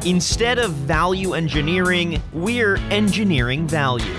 Instead of value engineering, we're engineering value.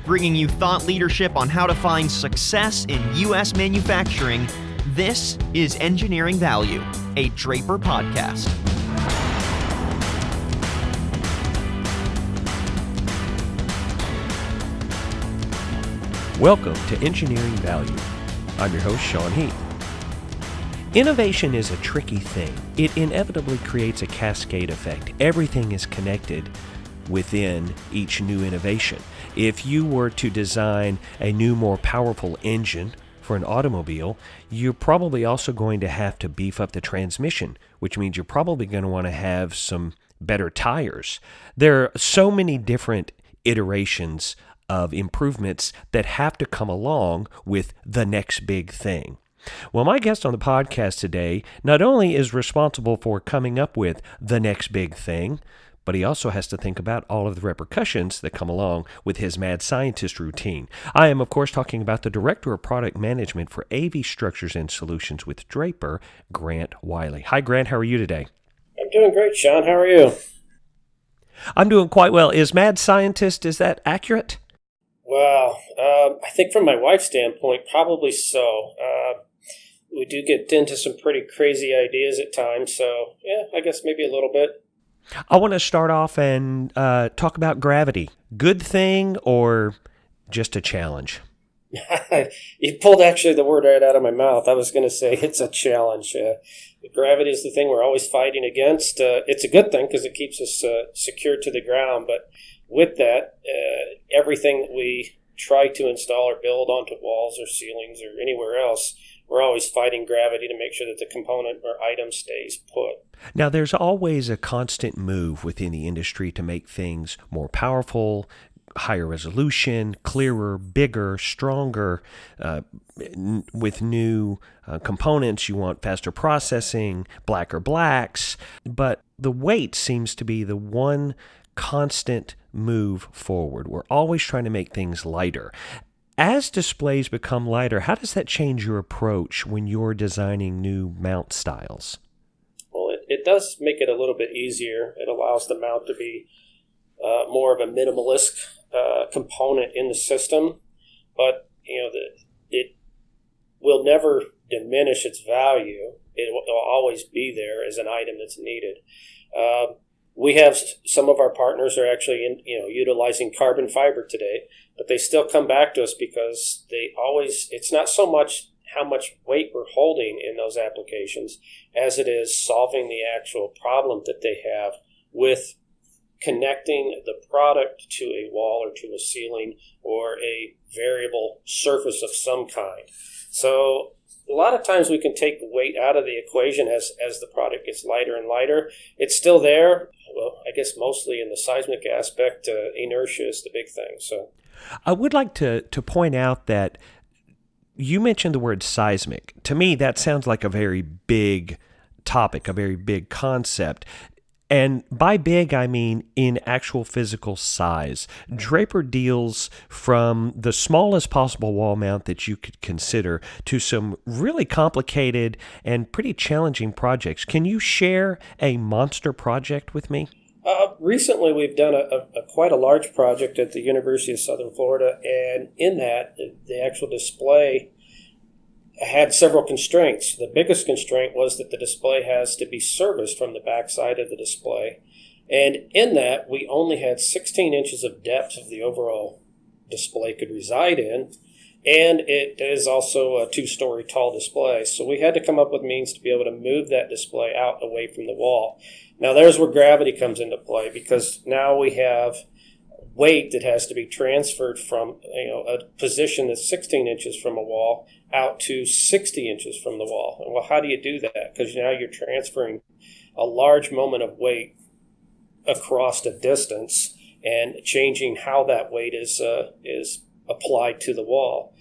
Bringing you thought leadership on how to find success in U.S. manufacturing, this is Engineering Value, a Draper podcast. Welcome to Engineering Value. I'm your host, Sean Heath. Innovation is a tricky thing. It inevitably creates a cascade effect. Everything is connected within each new innovation. If you were to design a new, more powerful engine for an automobile, you're probably also going to have to beef up the transmission, which means you're probably going to want to have some better tires. There are so many different iterations of improvements that have to come along with the next big thing. Well, my guest on the podcast today not only is responsible for coming up with the next big thing, but he also has to think about all of the repercussions that come along with his mad scientist routine. I am, of course, talking about the Director of Product Management for AV Structures and Solutions with Draper, Grant Wylie. Hi, Grant. How are you today? I'm doing great, Sean. How are you? I'm doing quite well. Is mad scientist, is that accurate? Well, I think from my wife's standpoint, probably so. We do get into some pretty crazy ideas at times, so yeah, I guess maybe a little bit. I want to start off and talk about gravity. Good thing or just a challenge? You pulled actually the word right out of my mouth. I was going to say it's a challenge. Gravity is the thing we're always fighting against. It's a good thing because it keeps us secured to the ground, but with that, everything that we try to install or build onto walls or ceilings or anywhere else, we're always fighting gravity to make sure that the component or item stays put. Now, there's always a constant move within the industry to make things more powerful, higher resolution, clearer, bigger, stronger. With new components, you want faster processing, blacker blacks. But the weight seems to be the one constant move forward. We're always trying to make things lighter. As displays become lighter, how does that change your approach when you're designing new mount styles? Well, it does make it a little bit easier. It allows the mount to be more of a minimalist component in the system, but it will never diminish its value. It will always be there as an item that's needed. We have some of our partners are actually utilizing carbon fiber today, but they still come back to us because it's not so much how much weight we're holding in those applications as it is solving the actual problem that they have with connecting the product to a wall or to a ceiling or a variable surface of some kind. So a lot of times we can take the weight out of the equation as the product gets lighter and lighter. It's still there. Well, I guess mostly in the seismic aspect, inertia is the big thing. So, I would like to point out that you mentioned the word seismic. To me, that sounds like a very big topic, a very big concept. And by big, I mean in actual physical size. Draper deals from the smallest possible wall mount that you could consider to some really complicated and pretty challenging projects. Can you share a monster project with me? Recently, we've done a quite a large project at the University of Southern Florida, and in that, the actual display had several constraints. The biggest constraint was that the display has to be serviced from the backside of the display. And in that, we only had 16 inches of depth of the overall display could reside in. And it is also a 2-story tall display. So we had to come up with means to be able to move that display out away from the wall. Now there's where gravity comes into play, because now we have weight that has to be transferred from a position that's 16 inches from a wall out to 60 inches from the wall. And well, how do you do that? Because now you're transferring a large moment of weight across a distance and changing how that weight is applied to the wall.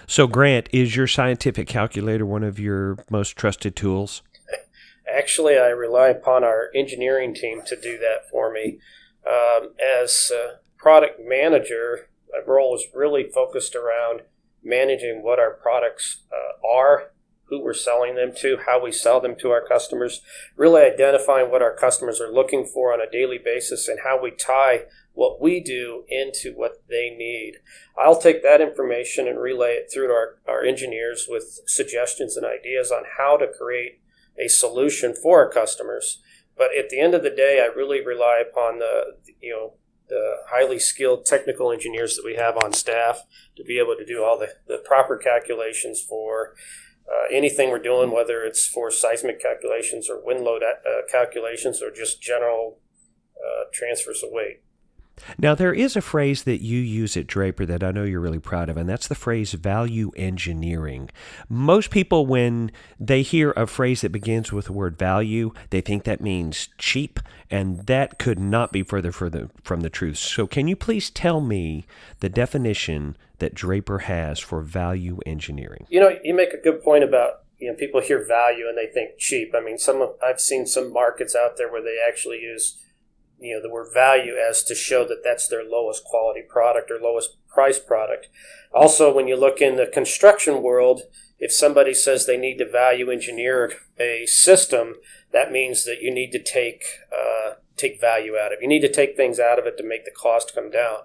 So, Grant, is your scientific calculator one of your most trusted tools? Actually, I rely upon our engineering team to do that for me. As product manager, my role is really focused around managing what our products are, who we're selling them to, how we sell them to our customers, really identifying what our customers are looking for on a daily basis and how we tie what we do into what they need. I'll take that information and relay it through to our engineers with suggestions and ideas on how to create a solution for our customers. But at the end of the day, I really rely upon the highly skilled technical engineers that we have on staff to be able to do all the proper calculations for anything we're doing, whether it's for seismic calculations or wind load calculations or just general transfers of weight. Now, there is a phrase that you use at Draper that I know you're really proud of, and that's the phrase value engineering. Most people, when they hear a phrase that begins with the word value, they think that means cheap, and that could not be further from the truth. So can you please tell me the definition that Draper has for value engineering? You make a good point about people hear value and they think cheap. I mean, I've seen some markets out there where they actually use the word value as to show that that's their lowest quality product or lowest price product. Also, when you look in the construction world, if somebody says they need to value engineer a system, that means that you need to take value out of it. You need to take things out of it to make the cost come down.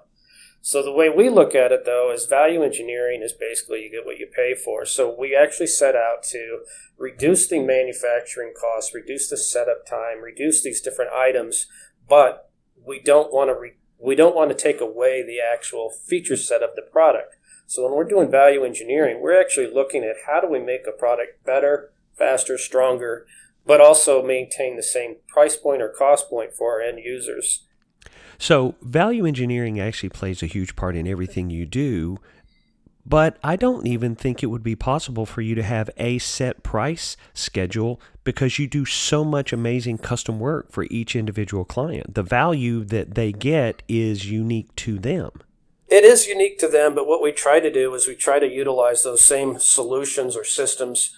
So the way we look at it, though, is value engineering is basically you get what you pay for. So we actually set out to reduce the manufacturing costs, reduce the setup time, reduce these different items, but we don't want to take away the actual feature set of the product. So when we're doing value engineering, we're actually looking at how do we make a product better, faster, stronger, but also maintain the same price point or cost point for our end users. So value engineering actually plays a huge part in everything you do, but I don't even think it would be possible for you to have a set price schedule because you do so much amazing custom work for each individual client. The value that they get is unique to them. It is unique to them, but what we try to do is we try to utilize those same solutions or systems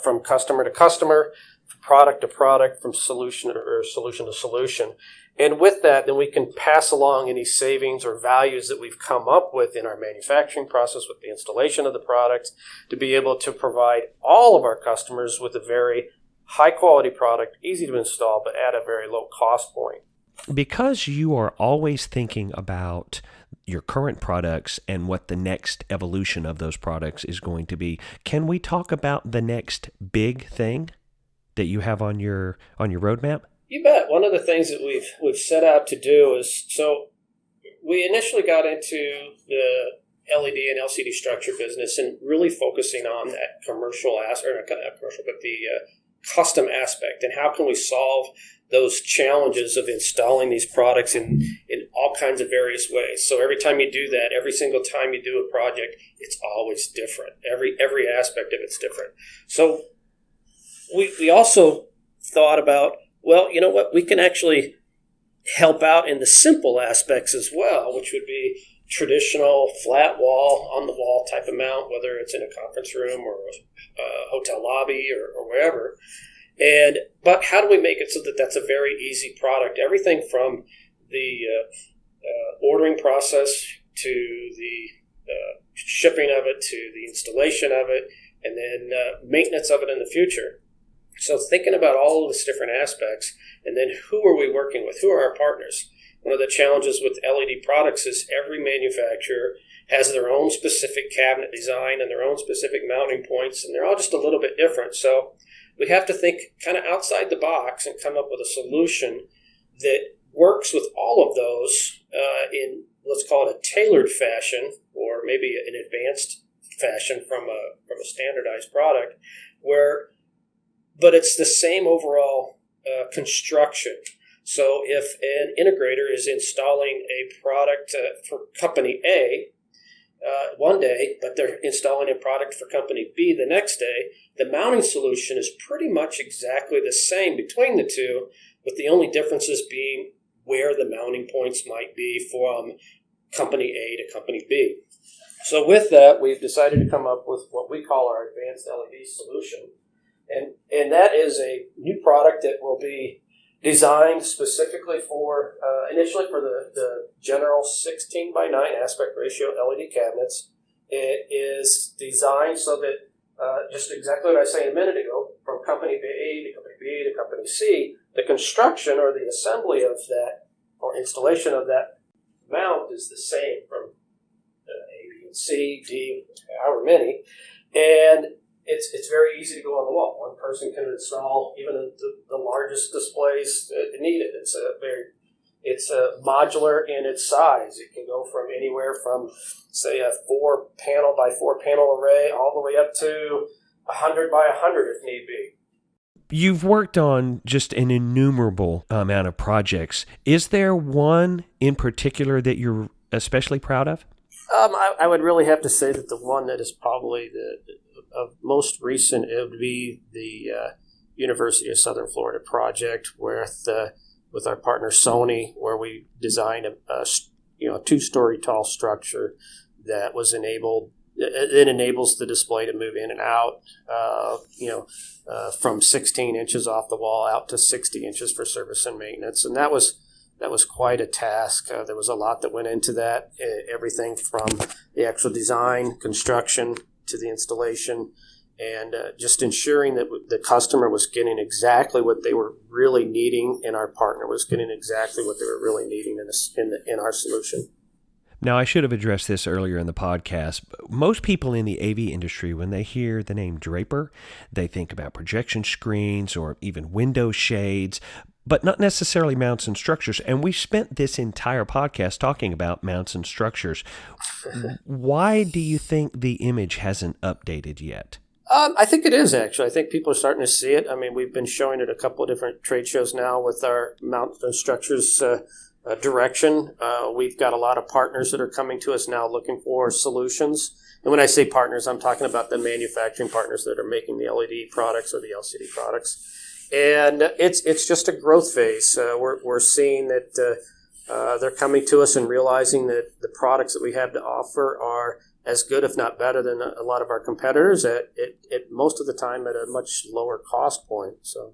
from customer to customer, product to product, from solution to solution. And with that, then we can pass along any savings or values that we've come up with in our manufacturing process with the installation of the product to be able to provide all of our customers with a very high-quality product, easy to install, but at a very low cost point. Because you are always thinking about your current products and what the next evolution of those products is going to be, can we talk about the next big thing that you have on your roadmap? You bet. One of the things that we've set out to do is, so we initially got into the LED and LCD structure business and really focusing on that commercial aspect, or not commercial, but the custom aspect, and how can we solve those challenges of installing these products in all kinds of various ways. So every time you do that, every single time you do a project, it's always different. Every aspect of it's different. So we also thought about, well, you know what, we can actually help out in the simple aspects as well, which would be traditional flat wall, on the wall type of mount, whether it's in a conference room or a hotel lobby or wherever. But how do we make it so that that's a very easy product? Everything from the ordering process to the shipping of it to the installation of it, and then maintenance of it in the future. So thinking about all of these different aspects, and then who are we working with? Who are our partners? One of the challenges with LED products is every manufacturer has their own specific cabinet design and their own specific mounting points, and they're all just a little bit different. So we have to think kind of outside the box and come up with a solution that works with all of those in, let's call it, a tailored fashion, or maybe an advanced fashion from a standardized product, but it's the same overall construction. So if an integrator is installing a product for company A one day, but they're installing a product for company B the next day, the mounting solution is pretty much exactly the same between the two, with the only differences being where the mounting points might be from company A to company B. So with that, we've decided to come up with what we call our advanced LED solution. And that is a new product that will be designed specifically for, initially for the general 16:9 aspect ratio LED cabinets. It is designed so that just exactly what I was saying a minute ago, from company A to company B to company C, the construction or the assembly of that or installation of that mount is the same from A, B, and C, D, however many, and it's very easy to go on the wall. One person can install even the largest displays needed. It's a modular in its size. It can go from anywhere from, say, a 4 panel by 4 panel array all the way up to 100 by 100 if need be. You've worked on just an innumerable amount of projects. Is there one in particular that you're especially proud of? I would really have to say that the one that is probably of most recent, it would be the University of Southern Florida project with our partner Sony, where we designed a 2-story tall structure that was enabled. It enables the display to move in and out, from 16 inches off the wall out to 60 inches for service and maintenance, and that was quite a task. There was a lot that went into that, everything from the actual design, construction, to the installation, and just ensuring that the customer was getting exactly what they were really needing, and our partner was getting exactly what they were really needing in our solution. Now, I should have addressed this earlier in the podcast. Most people in the AV industry, when they hear the name Draper, they think about projection screens or even window shades, but not necessarily mounts and structures. And we spent this entire podcast talking about mounts and structures. Why do you think the image hasn't updated yet? I think it is, actually. I think people are starting to see it. I mean, we've been showing it at a couple of different trade shows now with our mount and structures direction. We've got a lot of partners that are coming to us now looking for solutions. And when I say partners, I'm talking about the manufacturing partners that are making the LED products or the LCD products. And it's just a growth phase. We're seeing that they're coming to us and realizing that the products that we have to offer are as good, if not better, than a lot of our competitors at most of the time at a much lower cost point. So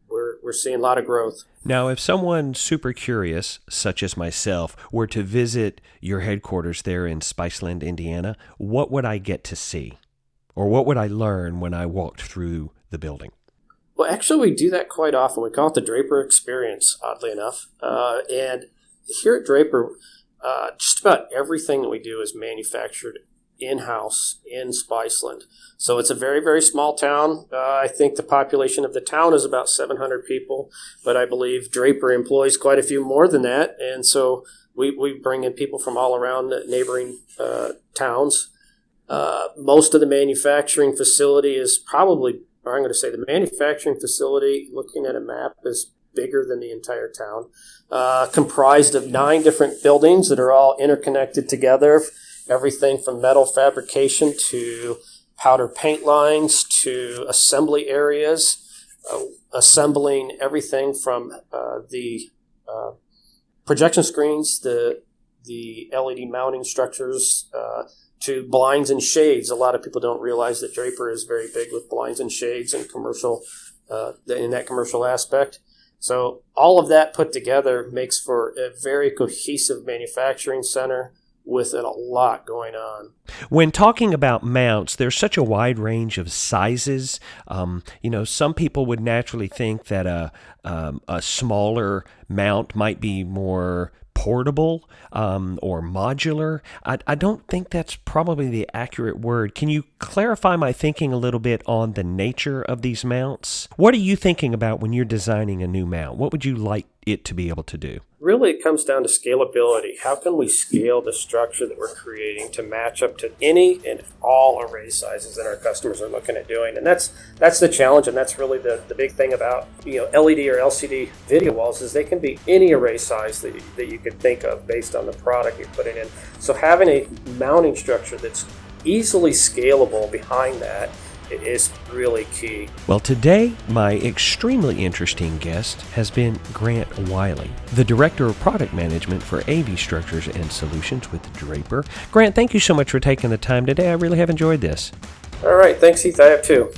we're seeing a lot of growth. Now, if someone super curious, such as myself, were to visit your headquarters there in Spiceland, Indiana, what would I get to see? Or what would I learn when I walked through the building? Well, actually, we do that quite often. We call it the Draper experience, oddly enough. And here at Draper, just about everything that we do is manufactured in-house in Spiceland. So it's a very, very small town. I think the population of the town is about 700 people, but I believe Draper employs quite a few more than that. And so we bring in people from all around the neighboring towns. Most of the manufacturing facility is probably, or I'm going to say the manufacturing facility, looking at a map, is bigger than the entire town, comprised of 9 different buildings that are all interconnected together. Everything from metal fabrication to powder paint lines to assembly areas, assembling everything from the projection screens, the LED mounting structures, to blinds and shades. A lot of people don't realize that Draper is very big with blinds and shades and commercial in that commercial aspect. So all of that put together makes for a very cohesive manufacturing center with a lot going on. When talking about mounts, there's such a wide range of sizes. Some people would naturally think that a smaller mount might be more portable or modular. I don't think that's probably the accurate word. Can you clarify my thinking a little bit on the nature of these mounts? What are you thinking about when you're designing a new mount? What would you like it to be able to do? Really, it comes down to scalability. How can we scale the structure that we're creating to match up to any and all array sizes that our customers are looking at doing? And that's the challenge, and that's really the big thing about LED or LCD video walls is they can be any array size that you could think of based on the product you're putting in. So having a mounting structure that's easily scalable behind that is really key. Well, today, my extremely interesting guest has been Grant Wylie, the Director of Product Management for AV Structures and Solutions with Draper. Grant, thank you so much for taking the time today. I really have enjoyed this. All right. Thanks, Heath. I have too.